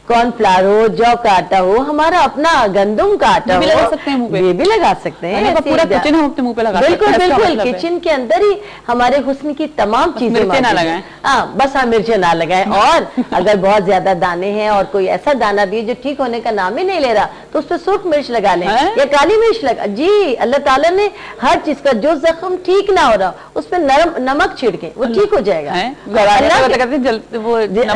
Cornflour हो, जौ का आटा हो, हमारा अपना गंदम का आटा हो, लगा सकते हैं मुंह पे, ये भी लगा सकते हैं। पूरा किचन हम अपने मुंह पे लगा सकते हैं। बिल्कुल बिल्कुल, किचन के अंदर ही हमारे हुस्न की तमाम चीजें ना लगाएं। बस हाँ, मिर्चें ना लगाएं। और अगर बहुत ज्यादा दाने हैं और कोई ऐसा दाना भी है जो ठीक होने का नाम ही नहीं ले रहा, तो उस पर सुर्ख मिर्च लगा लें या काली मिर्च लगा। जी, अल्लाह ताला ने हर चीज का, जो जख्म ठीक ना हो रहा उस पर नमक छिड़के, वो ठीक हो जाएगा।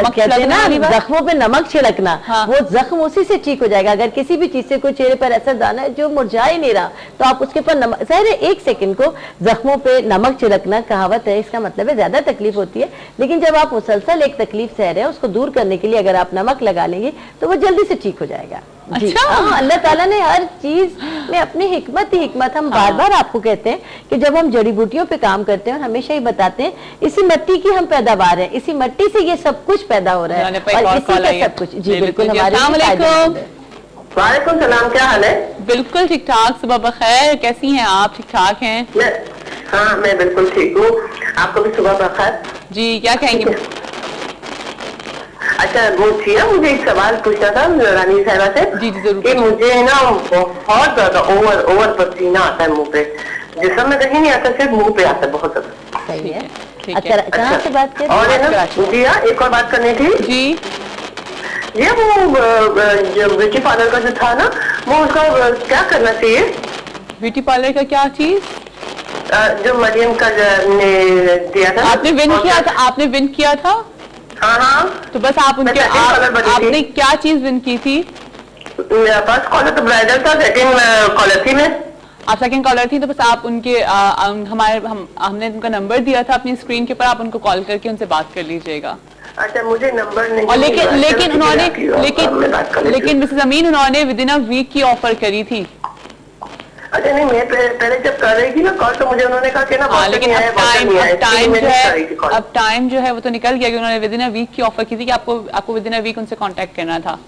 कहते हैं ना, जख्मों पे नमक छिड़कना, वो जख्म उसी से ठीक हो जाएगा। अगर किसी भी चीज से कोई चेहरे पर ऐसा दाना है जो मुरझा ही नहीं रहा, तो आप उसके ऊपर नमक, ज़ाहिर है 1 सेकंड को जख्मों पे नमक छिड़कना कहावत है, इसका मतलब है ज्यादा तकलीफ होती है, लेकिन जब आप मुसलसल एक तकलीफ सह रहे हैं, उसको दूर करने के लिए अगर आप नमक लगा लेंगे तो वो जल्दी से ठीक हो जाएगा। अच्छा? अल्लाह ताला ने हर चीज में अपनी हिकमत ही हिकमत। हम बार बार आपको कहते हैं कि जब हम जड़ी बूटियों पे काम करते हैं, और हमेशा ही बताते हैं इसी मिट्टी की हम पैदावार है, इसी मिट्टी से ये सब कुछ पैदा हो रहा है और इसी का सब कुछ। जी बिल्कुल। वालेकुम सलाम, क्या हाल है? बिल्कुल ठीक ठाक, सुबह बखैर, कैसी हैं आप? ठीक ठाक हैं? हाँ, मैं बिल्कुल ठीक हूँ, आपको भी सुबह बखैर। जी, क्या कहेंगे? अच्छा, वो थिया, मुझे एक सवाल पूछना था रानी साहिबा से। जी जरूर। कि मुझे ना बहुत ज्यादा ओवर पसीना आता है मुंह पे, जिसम में कहीं नहीं आता, सिर्फ मुंह पे आता है बहुत ज्यादा। सही है। अच्छा, कहाँ से बात कर? और है ना जी, एक और बात करनी थी जी। ये वो ब्यूटी पार्लर का जो था ना, वो उसका क्या करना चाहिए? ब्यूटी पार्लर का क्या चीज? जो मरियम का ने दिया था, आपने विन किया था? आपने विन किया था? हाँ। तो बस आप उनके आपने क्या चीज विन की थी? फर्स्ट कॉलर तो ब्राइडल था, सेकंड कॉलर थी मैं। आप सेकंड कॉलर थी, तो बस आप उनके हमने उनका नंबर दिया था अपनी स्क्रीन के ऊपर, आप उनको कॉल करके उनसे बात कर लीजिएगा। अच्छा, मुझे नंबर नहीं। और लेकिन मिसेस अमीन, उन्होंने विद इन अ वीक की ऑफर करी थी। अच्छा, नहीं, मैं पहले जब कर रही थी ना कॉल, तो मुझे उन्होंने कहा कि ना, लेकिन अब टाइम जो है वो तो निकल गया कि उन्होंने विद इन अ वीक की ऑफर की थी कि आपको विद इन अ वीक उनसे कांटेक्ट करना था।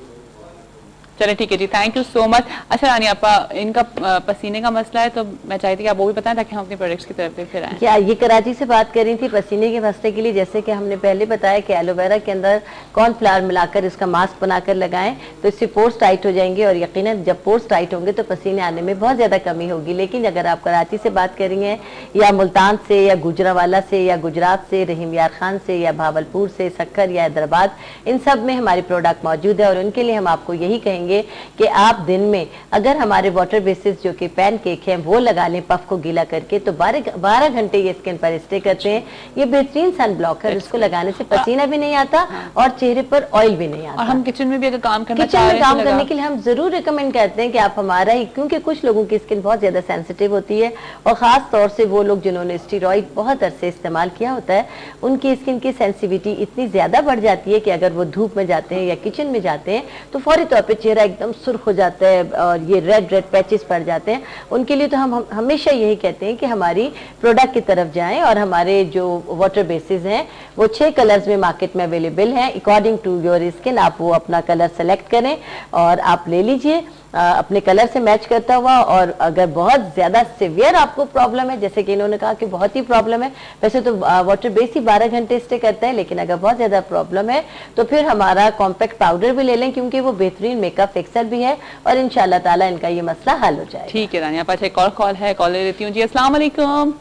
चले ठीक है जी, थैंक यू सो मच। अच्छा रानी आपा, इनका पसीने का मसला है, तो मैं चाहती कि आप वो भी बताएं ताकि हम अपने प्रोडक्ट्स की तरफ फिर आएं। क्या ये कराची से बात कर रही थी पसीने के मसले के लिए? जैसे कि हमने पहले बताया कि एलोवेरा के अंदर कॉर्नफ्लावर मिलाकर इसका मास्क बनाकर लगाएं तो इससे पोर्स टाइट हो जाएंगे, और यकीनन जब पोर्स टाइट होंगे तो पसीने आने में बहुत ज़्यादा कमी होगी। लेकिन अगर आप कराची से बात कर रही हैं, या मुल्तान से, या गुजरावाला से, या गुजरात से, रहीम यार खान से, या भावलपुर से, सक्खर या हैदराबाद, इन सब में हमारे प्रोडक्ट मौजूद है। और उनके लिए हम आपको यही कहेंगे कि आप दिन में अगर हमारे वाटर बेसिस जो कि पैनकेक हैं वो लगा लें पफ को गीला करके, तो 12 घंटे ये स्किन पर स्टे करते हैं। ये बेहतरीन सन ब्लॉक है, इसको लगाने से पसीना भी नहीं आता और चेहरे पर ऑयल भी नहीं आता। और हम किचन में भी अगर काम करना किचन में काम करने के लिए हम जरूर रिकमेंड करते हैं कि आप हमारा ही, क्योंकि कुछ लोगों की स्किन बहुत ज्यादा सेंसिटिव होती है, और खास तौर से वो लोग जिन्होंने स्टीरॉइड बहुत अरसे इस्तेमाल किया होता है, उनकी स्किन की सेंसिटिविटी इतनी ज्यादा बढ़ जाती है कि अगर वो धूप में जाते हैं या किचन में जाते हैं तो फौरी तौर पर चेहरा एकदम सुर्ख हो जाता है और ये रेड पैचेस पड़ जाते हैं। उनके लिए तो हम हमेशा यही कहते हैं कि हमारी प्रोडक्ट की तरफ जाएं, और हमारे जो वाटर बेसिस हैं वो 6 कलर्स में मार्केट में अवेलेबल हैं। अकॉर्डिंग टू योर स्किन आप वो अपना कलर सेलेक्ट करें और आप ले लीजिए अपने कलर से मैच करता हुआ। और अगर बहुत ज्यादा सिवियर आपको प्रॉब्लम है, जैसे कि इन्होंने कहा कि बहुत ही प्रॉब्लम है, वैसे तो वाटर बेस ही 12 घंटे स्टे करता है, लेकिन अगर बहुत ज्यादा प्रॉब्लम है तो फिर हमारा कॉम्पैक्ट पाउडर भी ले लें, क्योंकि वो बेहतरीन मेकअप फिक्सर भी है और इंशाल्लाह ताला इनका ये मसला हल हो जाएगा। ठीक है रानी आपा, एक और कॉल है, कॉल ले लेती हूँ जी। अस्सलाम वालेकुम।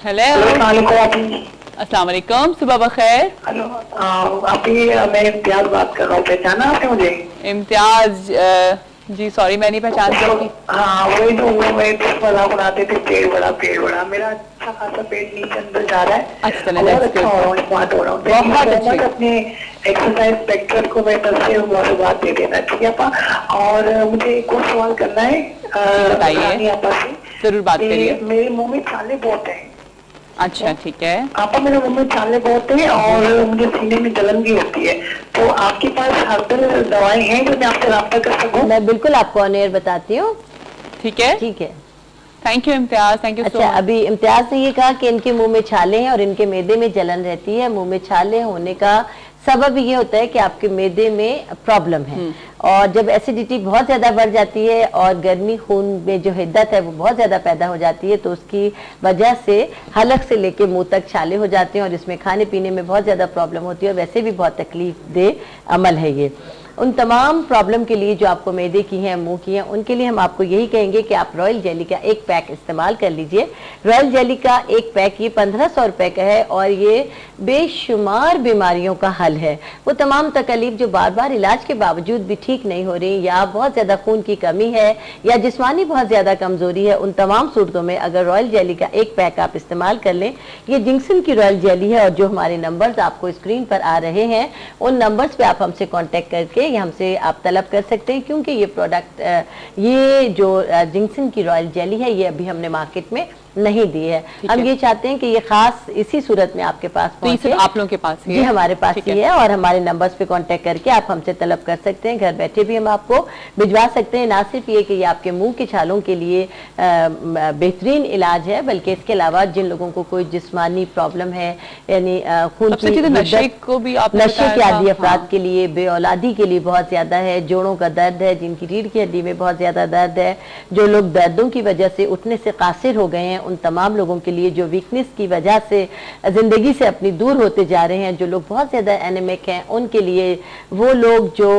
हेलो, अस्सलाम वालेकुम, सुबह बखैर। हेलो, अभी मैं इम्तियाज बात कर रहा हूँ, पहचाना आपने मुझे? इम्तियाज जी, सॉरी मैं नहीं पहचान सकती। हाँ, वही तो, वो मैं वाला बनाते थे, पेट बड़ा, मेरा अच्छा खासा पेट नीचे अंदर जा रहा है। अच्छा, बहुत अच्छा हो रहा हूँ, स्मार्ट हो रहा हूँ। बहुत अच्छा। अपने एक्सरसाइज स्पेक्ट्रम को मैं तरफ से बात दे देना, ठीक है आपा? और मुझे एक और सवाल करना है, बताइए। आपा से जरूर बात करिए। मेरे मुँह में छाले बहुत है। अच्छा, ठीक है आपा, मेरे मुंह में छाले बहुत हैं और मुझे सीने में जलन भी होती है, तो आपके पास हर्बल दवाएं हैं जो मैं आपसे रब्ता कर सकूं? मैं बिल्कुल आपको ऑन एयर बताती हूँ। ठीक है, ठीक है, thank you Imtiaz, thank you. अच्छा, अभी इम्तियाज ने ये कहा कि इनके मुंह में छाले हैं और इनके मैदे में जलन रहती है। मुंह में छाले होने का सबब ये होता है कि आपके मैदे में प्रॉब्लम है, और जब एसिडिटी बहुत ज्यादा बढ़ जाती है और गर्मी खून में जो हिद्दत है वो बहुत ज्यादा पैदा हो जाती है, तो उसकी वजह से हलक से लेके मुंह तक छाले हो जाते हैं और इसमें खाने पीने में बहुत ज्यादा प्रॉब्लम होती है, और वैसे भी बहुत तकलीफ दे अमल है ये। उन तमाम प्रॉब्लम के लिए जो आपको मैदे की हैं, मुंह की हैं, उनके लिए हम आपको यही कहेंगे कि आप रॉयल जेली का एक पैक इस्तेमाल कर लीजिए। रॉयल जेली का एक पैक ये 1500 रुपए का है और ये बेशुमार बीमारियों का हल है। वो तमाम तकलीफ जो बार बार इलाज के बावजूद भी ठीक नहीं हो रही, या बहुत ज्यादा खून की कमी है, या जिस्मानी बहुत ज्यादा कमजोरी है, उन तमाम सूरतों में अगर रॉयल जेली का एक पैक आप इस्तेमाल कर लें, ये जिंक्सन की रॉयल जेली है, और जो हमारे नंबर्स आपको स्क्रीन पर आ रहे हैं उन नंबर्स पे आप हमसे कॉन्टेक्ट करके ये हमसे आप तलब कर सकते हैं, क्योंकि ये प्रोडक्ट ये जो जिंक्सन की रॉयल जेली है ये अभी हमने मार्केट में नहीं दी है। हम ये चाहते हैं कि ये खास इसी सूरत में आपके पास पहुंचे। तो आप लोगों के पास ही जी, हमारे पास ही है, और हमारे नंबर्स पे कांटेक्ट करके आप हमसे तलब कर सकते हैं। घर बैठे भी हम आपको भिजवा सकते हैं। ना सिर्फ ये कि ये आपके मुंह के छालों के लिए बेहतरीन इलाज है, बल्कि इसके अलावा जिन लोगों को कोई जिस्मानी प्रॉब्लम है, यानी खून की नशे को भी आप नशे के आदी अफराद के लिए, बेऔलादी के लिए बहुत ज्यादा है, जोड़ों का दर्द है, जिनकी रीढ़ की हड्डी में बहुत ज्यादा दर्द है, जो लोग दर्दों की वजह से उठने से कासिर हो गए हैं, उन तमाम लोगों के लिए, जो वीकनेस की वजह से जिंदगी से अपनी दूर होते जा रहे हैं, जो लोग बहुत ज्यादा एनेमिक हैं, उनके लिए, वो लोग जो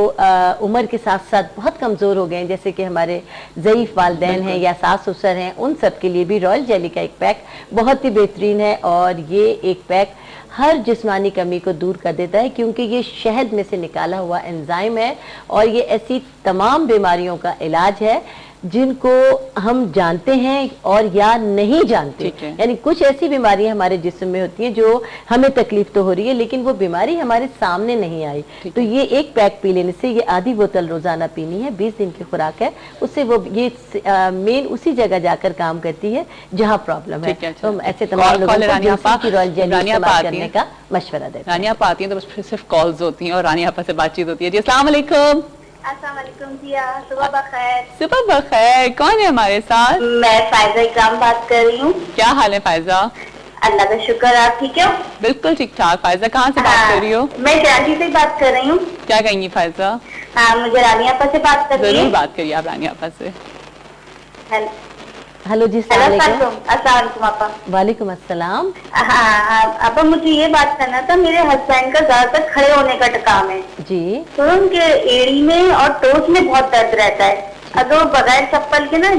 उम्र के साथ साथ बहुत कमजोर हो गए हैं, जैसे कि हमारे ज़ईफ वालिदैन हैं या सास ससुर हैं, उन सब के लिए भी रॉयल जेली का एक पैक बहुत ही बेहतरीन है। और ये एक पैक हर जिस्मानी कमी को दूर कर देता है, क्योंकि ये शहद में से निकाला हुआ एंजाइम है, और ये ऐसी तमाम बीमारियों का इलाज है जिनको हम जानते हैं और या नहीं जानते। यानी कुछ ऐसी बीमारियां हमारे जिस्म में होती हैं जो हमें तकलीफ तो हो रही है, लेकिन वो बीमारी हमारे सामने नहीं आई। तो ये एक पैक पी लेने से, ये आधी बोतल रोजाना पीनी है, 20 दिन की खुराक है, उससे वो ये मेन उसी जगह जाकर काम करती है जहाँ प्रॉब्लम है। तो ऐसे तमाम लोगों को रॉयल जेली इस्तेमाल करने का मशवरा देते हैं। रानी आपा आती हैं तो बस सिर्फ कॉल्स होती हैं और रानी आपा से बातचीत होती है। जी अस्सलाम वालेकुम। अस्सलाम वालेकुम जिया, सुबह बखैर। सुबह बखैर। कौन है हमारे साथ? मैं फायजा इकराम बात कर रही हूँ। क्या हाल है फायजा? अल्लाह का शुक्र, आप ठीक हो? बिल्कुल ठीक ठाक। फायजा कहाँ से बात कर रही हो? मैं कराची से बात कर रही हूँ। क्या कहेंगी फायजा? हाँ, मुझे रानी आपा से बात करनी है। जरूर बात करिए आप रानी आपा से। हेलो जी, अस्सलाम वालेकुम आपा। वालेकुम अस्सलाम। हाँ आपा, मुझे ये बात करना था, मेरे हस्बैंड का ज्यादातर खड़े होने का काम है जी, तो उनके एड़ी में और टोस में बहुत दर्द रहता है। अगर वो बगैर चप्पल के ना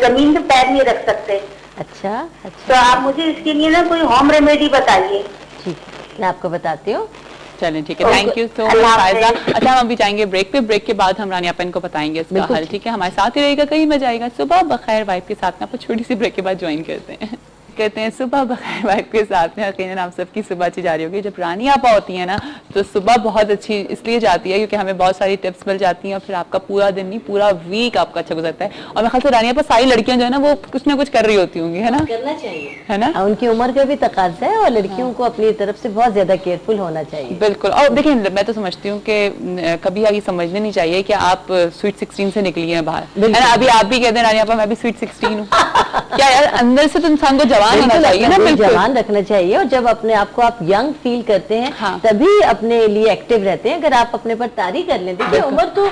जमीन पे पैर नहीं रख सकते। अच्छा, तो आप मुझे इसके लिए ना कोई होम रेमेडी बताइए। ठीक, मैं आपको बताती हूँ। चलें ठीक है, thank you so much Faiza. अच्छा, हम अभी जाएंगे ब्रेक पे, ब्रेक के बाद हम रानी आपन को बताएंगे इसका हल। ठीक है, हमारे साथ ही रहेगा, कहीं मत जाएगा। सुबह बखैर वाइफ के साथ में आपको छोटी सी ब्रेक के बाद ज्वाइन करते हैं। कहते हैं सुबह बखैर वाइफ के साथ में यकीनन आप सबकी सुबह अच्छी जा रही होगी। जब रानी आपा होती है ना तो सुबह बहुत अच्छी इसलिए जाती है क्योंकि हमें बहुत सारी टिप्स मिल जाती हैं और फिर आपका पूरा दिन नहीं पूरा वीक आपका अच्छा गुजरता है। और मैं ख्याल से रानी आपा सारी लड़कियां जो है ना वो कुछ ना कुछ कर रही होती होंगी, है ना? करना चाहिए, है ना? उनकी उम्र का भी तकाजा है और लड़कियों को अपनी तरफ से बहुत ज्यादा केयरफुल होना चाहिए। बिल्कुल। और देखिए, मैं तो समझती हूँ कि कभी ये समझने नहीं चाहिए कि आप स्वीट 16 से निकली हैं बाहर, है ना? अभी आप भी कहते हैं रानी आपा मैं भी स्वीट 16 हूँ। क्या यार, अंदर से तो इंसान को जवान होना चाहिए ना? जवान रखना चाहिए, और जब अपने आप को आप यंग फील करते हैं तभी अपने लिए एक्टिव रहते हैं। अगर आप अपने पर तारी कर लें, देखिए उम्र तो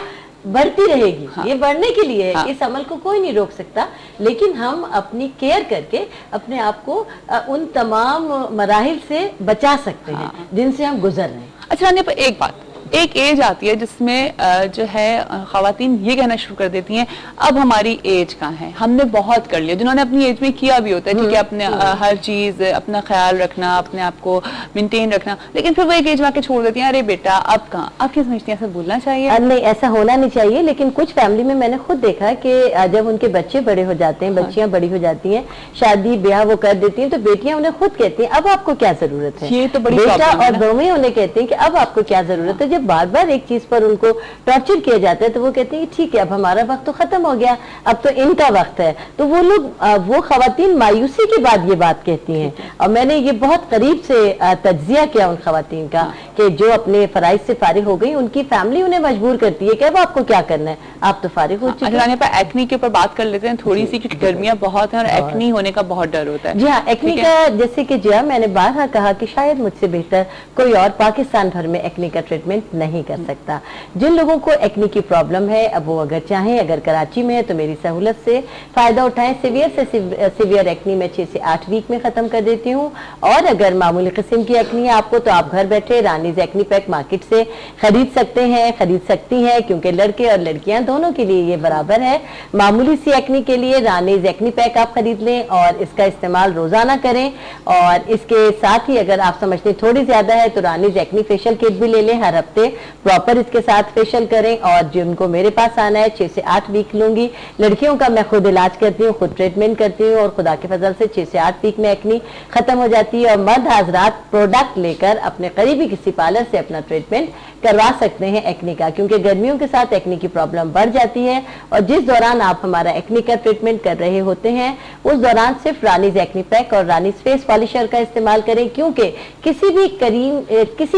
बढ़ती रहेगी, ये बढ़ने के लिए है, इस अमल को कोई नहीं रोक सकता, लेकिन हम अपनी केयर करके अपने आप को उन तमाम मराहिल से बचा सकते हैं जिनसे हम गुजर रहे हैं। अच्छा रानी आपा, एक बात, एक एज आती है जिसमें जो है खवातीन ये कहना शुरू कर देती हैं अब हमारी एज कहाँ है, हमने बहुत कर लिया, जिन्होंने अपनी एज में किया भी होता है, ठीक है, अपने हर चीज अपना ख्याल रखना, अपने आप को मेंटेन रखना, लेकिन फिर वो एक एज में आके छोड़ देती हैं, अरे बेटा अब कहाँ। आप क्या समझती हैं, ऐसा बोलना चाहिए? नहीं, ऐसा होना नहीं चाहिए, लेकिन कुछ फैमिली में मैंने खुद देखा कि जब उनके बच्चे बड़े हो जाते हैं, बच्चियां बड़ी हो जाती हैं, शादी ब्याह वो कर देती हैं, तो बेटियां उन्हें खुद कहती हैं अब आपको क्या जरूरत है। ये तो बड़ी बेटा और दोनों उन्हें कहते हैं कि अब आपको क्या जरूरत है। जब बार बार एक चीज पर उनको टॉर्चर किया जाता है तो वो कहते हैं ठीक है अब हमारा वक्त तो खत्म हो गया, अब तो इनका वक्त है। तो वो लोग वो खवातीन मायूसी के बाद ये बात कहती हैं। और मैंने ये बहुत करीब से तज्जिया किया उन खवातीन का कि जो अपने फराइज से फारिग हो गई, उनकी फैमिली उन्हें मजबूर करती है कि अब आपको क्या करना है, आप तो फारिग हो चुके हैं। एक्नी के ऊपर बात कर लेते हैं थोड़ी सी, क्योंकि गर्मियां बहुत हैं और एक्नी होने का बहुत डर होता है। जी हाँ, एक्नी का जैसे कि जिया मैंने बारहा कहा कि शायद मुझसे बेहतर कोई और पाकिस्तान भर में एक्नी का ट्रीटमेंट नहीं कर सकता। जिन लोगों को एक्नी की प्रॉब्लम है, अब वो अगर चाहें, अगर कराची में है तो मेरी सहूलत से फायदा उठाएं। सीवियर से सीवियर एक्नी में 6 से 8 वीक में खत्म कर देती हूँ। और अगर मामूली किस्म की एक्नी है आपको तो आप घर बैठे रानीज एक्नी पैक मार्केट से खरीद सकते हैं, खरीद सकती हैं, क्योंकि लड़के और लड़कियां दोनों के लिए ये बराबर है। मामूली सी एक्नी के लिए रानीज एक्नी पैक आप खरीद लें और इसका इस्तेमाल रोजाना करें। और इसके साथ ही अगर आप समझते हैं थोड़ी ज्यादा है तो रानीज एक्नी फेशियल किट भी ले लें, हर हफ्ते प्रॉपर इसके साथ फेशियल करें। और जिनको मेरे पास आना है 6 से 8 वीक लूंगी। लड़कियों का मैं खुद इलाज करती हूँ, खुद ट्रीटमेंट करती हूँ और खुदा के फजल से 6 से 8 वीक में एक्नी खत्म हो जाती है। और मर्द हजरात प्रोडक्ट लेकर अपने करीबी किसी पार्लर से अपना ट्रीटमेंट करवा सकते हैं एक्नी का, क्योंकि गर्मियों के साथ एक्नी की प्रॉब्लम बढ़ जाती है। और जिस दौरान आप हमारा एक्नी का ट्रीटमेंट कर रहे होते हैं उस दौरान सिर्फ रानीज एक्नी पैक और रानीज फेस पॉलिशर का इस्तेमाल करें, क्योंकि किसी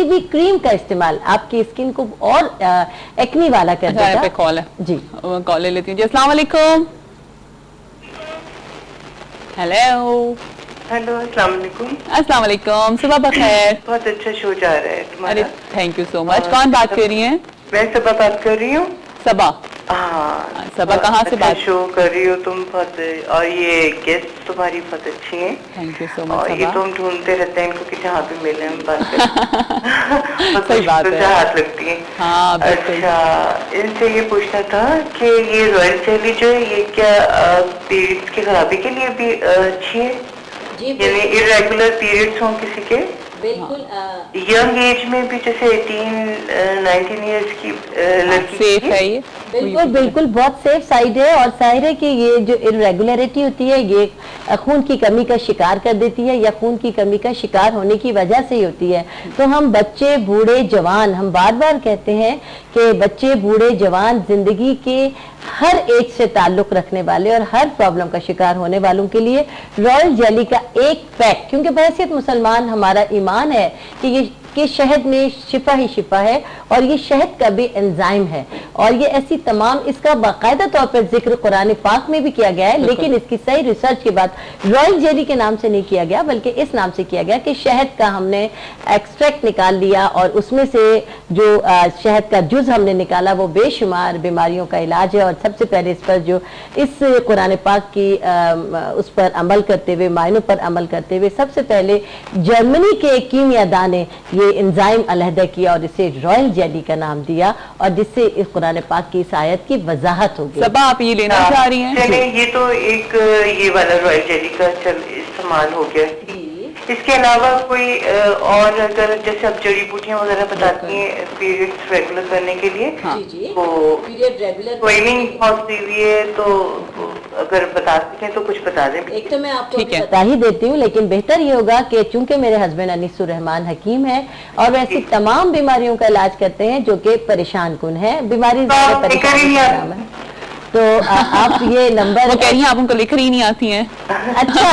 भी क्रीम का इस्तेमाल आपकी स्किन को और एक्नी वाला कर देगा। कॉल है जी, कॉल ले लेती हूँ जी। अस्सलाम वालेकुम। हेलो हेलो, अस्सलाम वालेकुम। अस्सलाम वालेकुम, सुबह बखैर। बहुत अच्छा शो जा रहा है तुम्हारा। अरे थैंक यू सो मच। कौन बात कर रही हैं? मैं सबा बात कर रही हूँ। सबा? हाँ, सबा कहाँ से बात? शो कर रही हो तुम बहुत, और ये गेस्ट तुम्हारी बहुत अच्छी हैं। Thank you so much. और ये तुम ढूंढते रहते हैं इनको कि जहाँ पे मिले हम बात करें। सही बात है, हाथ लगती है। हाँ बिल्कुल। अच्छा, इनसे ये पूछना था कि ये रॉयल जेली जो है ये क्या पीरियड्स की खराबी के लिए भी अच्छी है? यानी इरेगुलर पीरियड्स हों किसी के, बिल्कुल यंग एज में भी, जैसे 18-19 इयर्स की लड़की सेफ है ये? बिल्कुल बिल्कुल बहुत सेफ साइड है। और जाहिर है कि ये जो इरेगुलरिटी होती है ये खून की कमी का शिकार कर देती है या खून की कमी का शिकार होने की वजह से ही होती है। तो हम बच्चे, बूढ़े, जवान, हम बार बार कहते हैं कि बच्चे, बूढ़े, जवान, जिंदगी के हर एज से ताल्लुक रखने वाले और हर प्रॉब्लम का शिकार होने वालों के लिए रॉयल जेली का एक पैक, क्योंकि बहैसियत मुसलमान हमारा ईमान है कि शहद में शिफा ही शिफा है और ये शहद का भी एंजाइम है। और ये ऐसी तमाम, इसका बाकायदा तौर पर जिक्र कुरान पाक में भी किया गया है, लेकिन इसकी सही रिसर्च के बाद रॉयल जेली के नाम से नहीं किया गया बल्कि इस नाम से किया गया कि शहद का हमने एक्सट्रैक्ट निकाल लिया और उसमें से जो शहद का जुज हमने निकाला वो बेशुमार बीमारियों का इलाज है। और सबसे पहले इस पर जो इस कुरान पाक की उस पर अमल करते हुए, मायनों पर अमल करते हुए सबसे पहले जर्मनी के कीमियादान ने ये एंजाइम अलहदा किया और इसे रॉयल जेली का नाम दिया, और जिससे इस कुरान पाक की इस आयत की वजाहत हो गई। सबा आप ये लेना चाह रही हैं? चलिए, ये तो एक ये वाला रॉयल जेली का इस्तेमाल हो गया। इसके अलावा कोई और अगर जैसे अब जड़ी बूटियां वगैरह बताती हैं पीरियड्स रेगुलर करने के लिए, तो पीरियड रेगुलर कोई नहीं पहुंचती हुई है तो अगर बता सकें तो कुछ बता दें। एक तो मैं आपको बता ही देती हूँ, लेकिन बेहतर ये होगा कि चूंकि मेरे हस्बैंड अनीसुर रहमान हकीम है और वैसी तमाम बीमारियों का इलाज करते हैं जो कि परेशान कुन है, बीमारी तो आप ये नंबर, वो कह रही हैं आप उनको लिख ही नहीं आती हैं। अच्छा,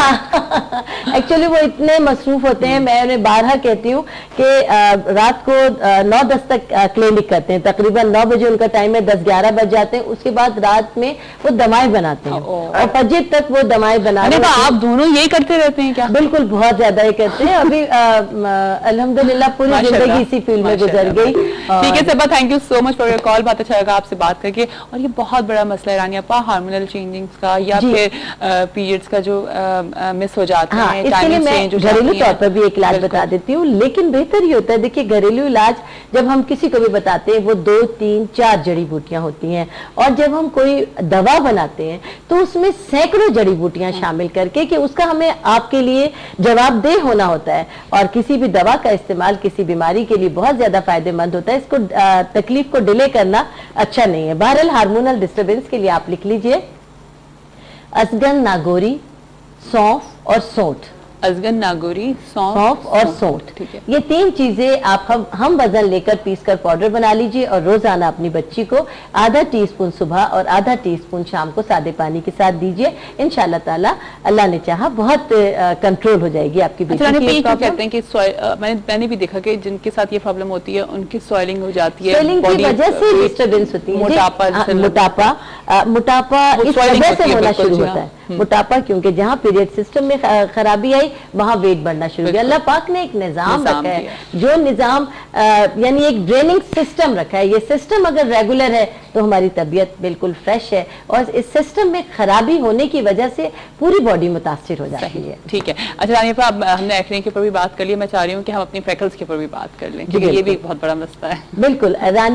एक्चुअली वो इतने मसरूफ होते हैं। मैं उन्हें बारहा कहती हूँ कि रात को 9-10 तक क्लिनिक करते हैं, तकरीबन 9 बजे उनका टाइम है, 10-11 बज जाते हैं। उसके बाद रात में वो दवाएं बनाते हैं और फजर तक वो दवाएं बनाते हैं। आप दोनों यही करते रहते हैं क्या? बिल्कुल, बहुत ज्यादा ही करते हैं। अभी अल्हम्दुलिल्लाह पूरी जिंदगी इसी फील्ड में गुजर गई। ठीक है Saba, thank you so much for your call. बहुत अच्छा लगा आपसे बात करके। और ये बहुत बड़ा मसला रानी अपा, हार्मोनल चेंजिंग्स का या फिर पीरियड्स का जो मिस हो जाते हैं, इसके लिए मैं घरेलू तौर पर भी एक इलाज बता देती हूँ। लेकिन बेहतर ये होता है, देखिए घरेलू इलाज जब हम किसी को भी बताते हैं वो 2, 3, 4 जड़ी बूटियां होती हैं, और जब हम कोई दवा बनाते हैं तो उसमें सैकड़ों जड़ी बूटियां शामिल करके कि उसका हमें आपके लिए जवाबदेह होना होता है। और किसी भी दवा का इस्तेमाल किसी बीमारी के लिए बहुत ज्यादा फायदेमंद होता है, इसको तकलीफ को डिले करना अच्छा नहीं है। बहरहाल हार्मोनल डिस्टर्बेंस के लिए आप लिख लीजिए असगन नागोरी, सौंफ और सोंठ, अजगन, नागौरी, सौंफ और सौंठ, ठीक है। ये 3 चीजें आप हम वजन लेकर पीसकर पाउडर बना लीजिए और रोजाना अपनी बच्ची को आधा टीस्पून सुबह और आधा टीस्पून शाम को सादे पानी के साथ दीजिए। इंशाल्लाह ताला अल्लाह ने चाहा बहुत कंट्रोल हो जाएगी आपकी अच्छा, बेटी की ये क्यों प्रॉब्लम। कहते हैं कि मैंने भी देखा कि जिनके साथ ये प्रॉब्लम होती है उनकी स्वेलिंग हो जाती है, स्वेलिंग की body, वजह से डिस्टरबेंस होती है, मोटापा जैसे मोटापा वो इस swelling वजह होती से है, होना बिल्कुल शुरू जी, होता है। मोटापा क्योंकि जहाँ पीरियड सिस्टम में खराबी आई वहाँ वेट बढ़ना शुरू हो गया। अल्लाह पाक ने एक निजाम रखा है, जो निजाम यानी एक ड्रेनिंग सिस्टम रखा है। ये सिस्टम अगर रेगुलर है तो हमारी तबीयत बिल्कुल फ्रेश है, और इस सिस्टम में खराबी होने की वजह से पूरी बॉडी मुतासिर हो जाती है। ठीक है। अच्छा रानी आपा, अब हमने एक्ने के ऊपर भी बात कर ली, मैं चाह रही हूँ कि हम अपनी फ्रेकल्स के ऊपर भी बात कर लें, क्योंकि ये भी एक बहुत बड़ा मसला है। बिल्कुल रानी